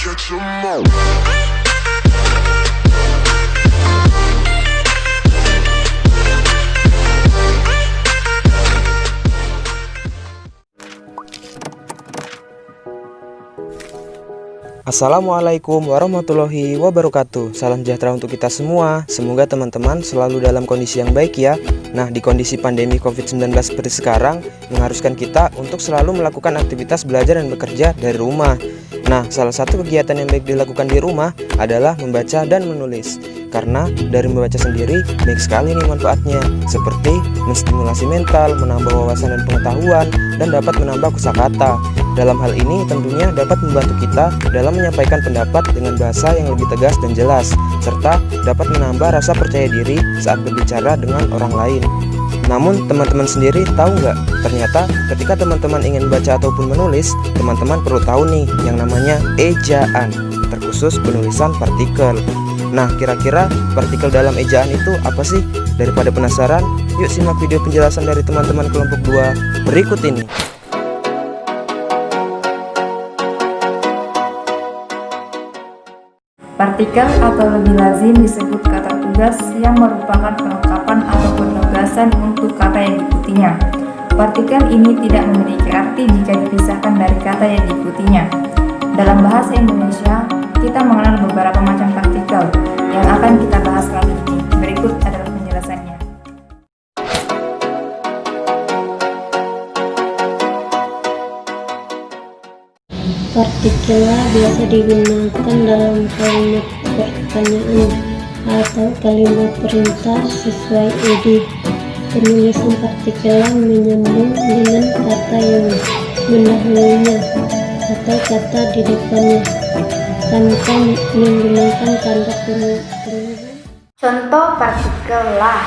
catch 'em all. Assalamualaikum warahmatullahi wabarakatuh. Salam sejahtera untuk kita semua. Semoga teman-teman selalu dalam kondisi yang baik ya. Nah, di kondisi pandemi COVID-19 seperti sekarang mengharuskan kita untuk selalu melakukan aktivitas belajar dan bekerja dari rumah. Nah, salah satu kegiatan yang baik dilakukan di rumah adalah membaca dan menulis. Karena dari membaca sendiri baik sekali nih manfaatnya, seperti menstimulasi mental, menambah wawasan dan pengetahuan, dan dapat menambah kosakata. Dalam hal ini tentunya dapat membantu kita dalam menyampaikan pendapat dengan bahasa yang lebih tegas dan jelas, serta dapat menambah rasa percaya diri saat berbicara dengan orang lain. Namun teman-teman sendiri tahu nggak? Ternyata ketika teman-teman ingin baca ataupun menulis, teman-teman perlu tahu nih yang namanya ejaan, terkhusus penulisan partikel. Nah, kira-kira partikel dalam ejaan itu apa sih? Daripada penasaran, yuk simak video penjelasan dari teman-teman kelompok 2 berikut ini. Partikel atau lebih lazim disebut kata tugas yang merupakan penungkapan atau penugasan untuk kata yang diikutinya. Partikel ini tidak memiliki arti jika dipisahkan dari kata yang diikutinya. Dalam bahasa Indonesia, kita mengenal beberapa macam partikel yang akan kita bahas kali ini. Berikut adalah penjelasannya. Partikel biasa digunakan dalam kalimat pertanyaan atau kalimat perintah sesuai ide. Penulisan partikel menyambung dengan kata yang mendahulunya atau kata di depannya tanpa menggunakan tanda penulisan. Contoh partikel la.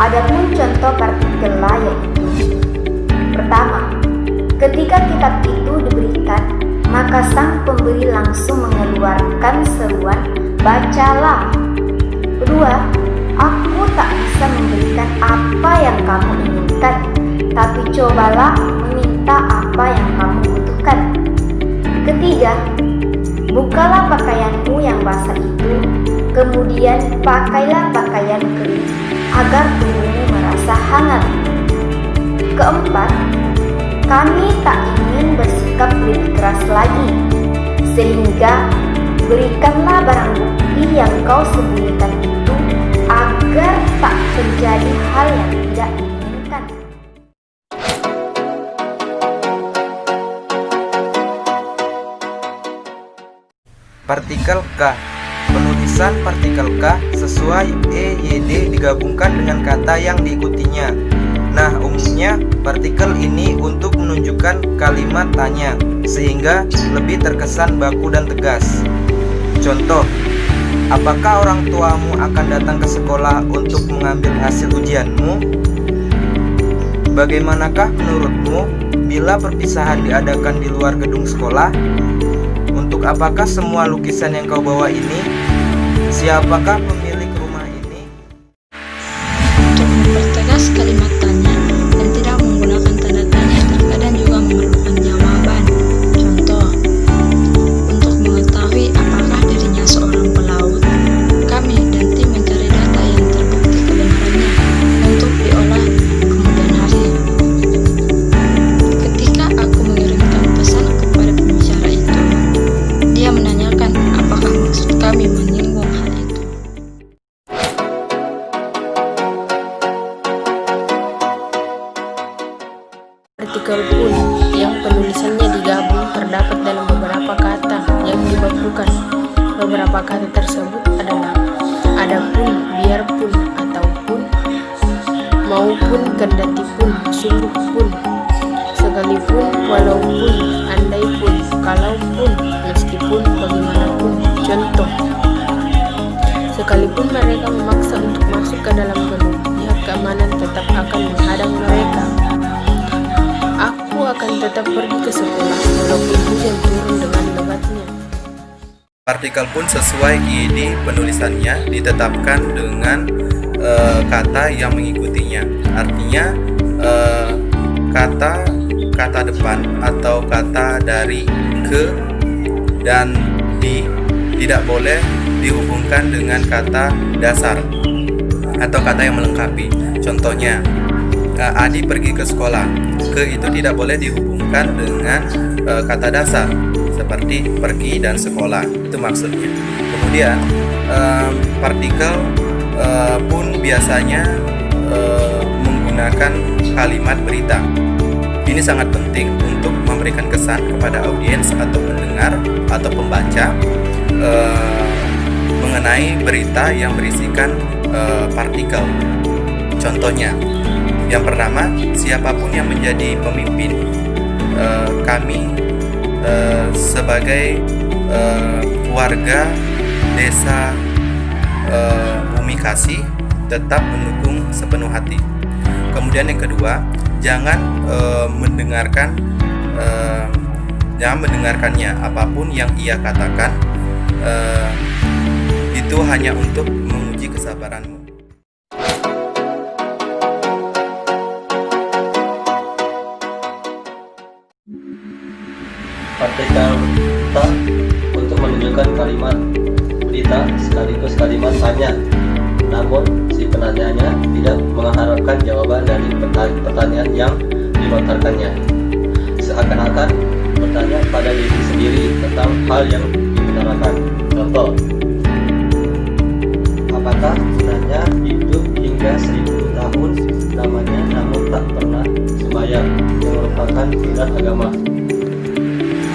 Adapun contoh partikel la yaitu: pertama, ketika kitab itu diberikan, maka sang pemberi langsung mengeluarkan seruan, "Bacalah." Kedua, aku tak bisa memberikan apa yang kamu inginkan, tapi cobalah meminta apa yang kamu butuhkan. Ketiga, bukalah pakaianmu yang basah itu, kemudian pakailah pakaian kering agar tubuhmu merasa hangat. Keempat, kami tak ingin bersikap lebih keras lagi, sehingga berikanlah barang bukti yang kau sembunyikan itu agar tak terjadi hal yang tidak diinginkan. Partikel K. Penulisan partikel K sesuai EYD digabungkan dengan kata yang diikutinya. Nah, umumnya partikel ini untuk menunjukkan kalimat tanya, sehingga lebih terkesan baku dan tegas. Contoh, apakah orang tuamu akan datang ke sekolah untuk mengambil hasil ujianmu? Bagaimanakah menurutmu bila perpisahan diadakan di luar gedung sekolah? Untuk apakah semua lukisan yang kau bawa ini? Siapakah pemilik rumah ini? Untuk mempertegas kalimat tanya dan tidak menggunakan tanda tanya, terkadang juga memerlukan jawaban. Contoh, untuk mengetahui apakah dirinya seorang pelaut, kami dan tim mencari data yang terbukti kebenarannya untuk diolah kemudian hari. Ketika aku mengirimkan pesan kepada pembicara itu, dia menanyakan apakah maksud kami menyinggung hal itu. Partikel pun yang penulisannya digabung terdapat dalam beberapa kata yang dibakukan. Beberapa kata tersebut adalah adapun, biarpun, ataupun, maupun, kendatipun, sungguhpun, sekalipun, walaupun, andaipun, kalaupun, meskipun, bagaimanapun. Contoh, sekalipun mereka memaksa untuk masuk ke dalam gedung, pihak keamanan tetap akan menghadang mereka. Aku akan tetap pergi ke sekolah walaupun hujan turun dengan lebatnya. Partikel pun sesuai ide penulisannya ditetapkan dengan kata yang mengikutinya. Artinya kata depan atau kata dari, ke, dan tidak boleh dihubungkan dengan kata dasar atau kata yang melengkapi. Contohnya, Adi pergi ke sekolah. Ke itu tidak boleh dihubungkan dengan kata dasar seperti pergi dan sekolah. Itu maksudnya. Kemudian partikel pun biasanya menggunakan kalimat berita. Ini sangat penting untuk memberikan kesan kepada audiens atau pendengar atau pembaca mengenai berita yang berisikan partikel. Contohnya, yang pertama, siapapun yang menjadi pemimpin, kami sebagai warga desa Bumi Kasih tetap mendukung sepenuh hati. Kemudian yang kedua, jangan mendengarkannya. Apapun yang ia katakan itu hanya untuk menguji kesabaranmu. Partikel ta untuk menunjukkan kalimat berita sekaligus kalimat tanya, namun si penanyanya tidak mengharapkan jawaban dari pertanyaan yang dilontarkannya. Seakan-akan bertanya pada diri sendiri tentang hal yang diutarakan. Contoh, apakah sebenarnya hidup hingga 1000 tahun lamanya namun tak pernah sembahyang, yang merupakan pilihan agama?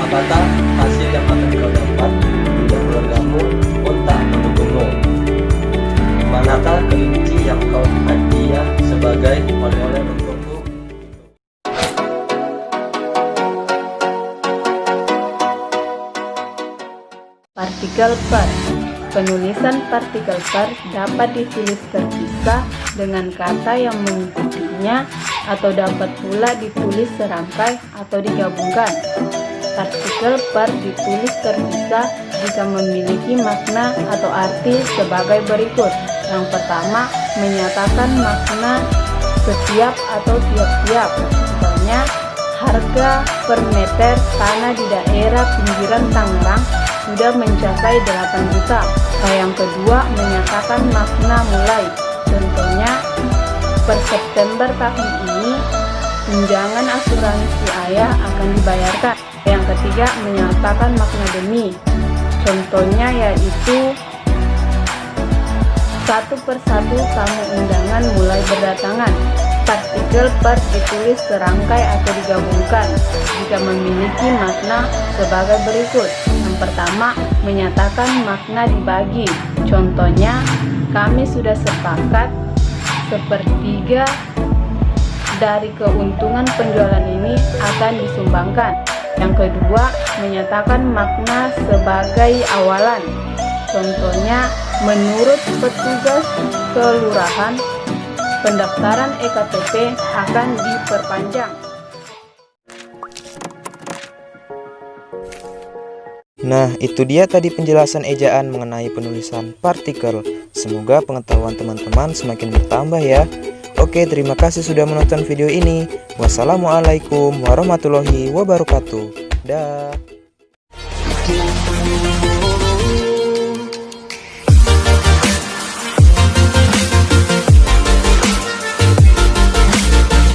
Apakah hasil yang akan kau dapat bila keluargamu pun tak mendukungmu? Manakah kelinci yang kau hadiah sebagai oleh-oleh untukku? Partikel per. Penulisan partikel per dapat ditulis terpisah dengan kata yang mengikutinya atau dapat pula ditulis serangkai atau digabungkan. Partikel per ditulis terpisah jika memiliki makna atau arti sebagai berikut. Yang pertama, menyatakan makna setiap atau tiap-tiap. Contohnya, harga per meter tanah di daerah pinggiran Tangerang sudah mencapai 8 juta. Yang kedua, menyatakan makna mulai. Contohnya, per September tahun ini, tunjangan asuransi ayah akan dibayarkan. Yang ketiga, menyatakan makna demi. Contohnya yaitu satu persatu tamu undangan mulai berdatangan. Partikel per ditulis serangkai atau digabungkan jika memiliki makna sebagai berikut. Yang pertama, menyatakan makna dibagi. Contohnya, kami sudah sepakat sepertiga dari keuntungan penjualan ini akan disumbangkan. Yang kedua, menyatakan makna sebagai awalan. Contohnya, menurut petugas kelurahan, pendaftaran EKTP akan diperpanjang. Nah, itu dia tadi penjelasan ejaan mengenai penulisan partikel. Semoga pengetahuan teman-teman semakin bertambah ya. Oke, terima kasih sudah menonton video ini. Wassalamualaikum warahmatullahi wabarakatuh. Dah.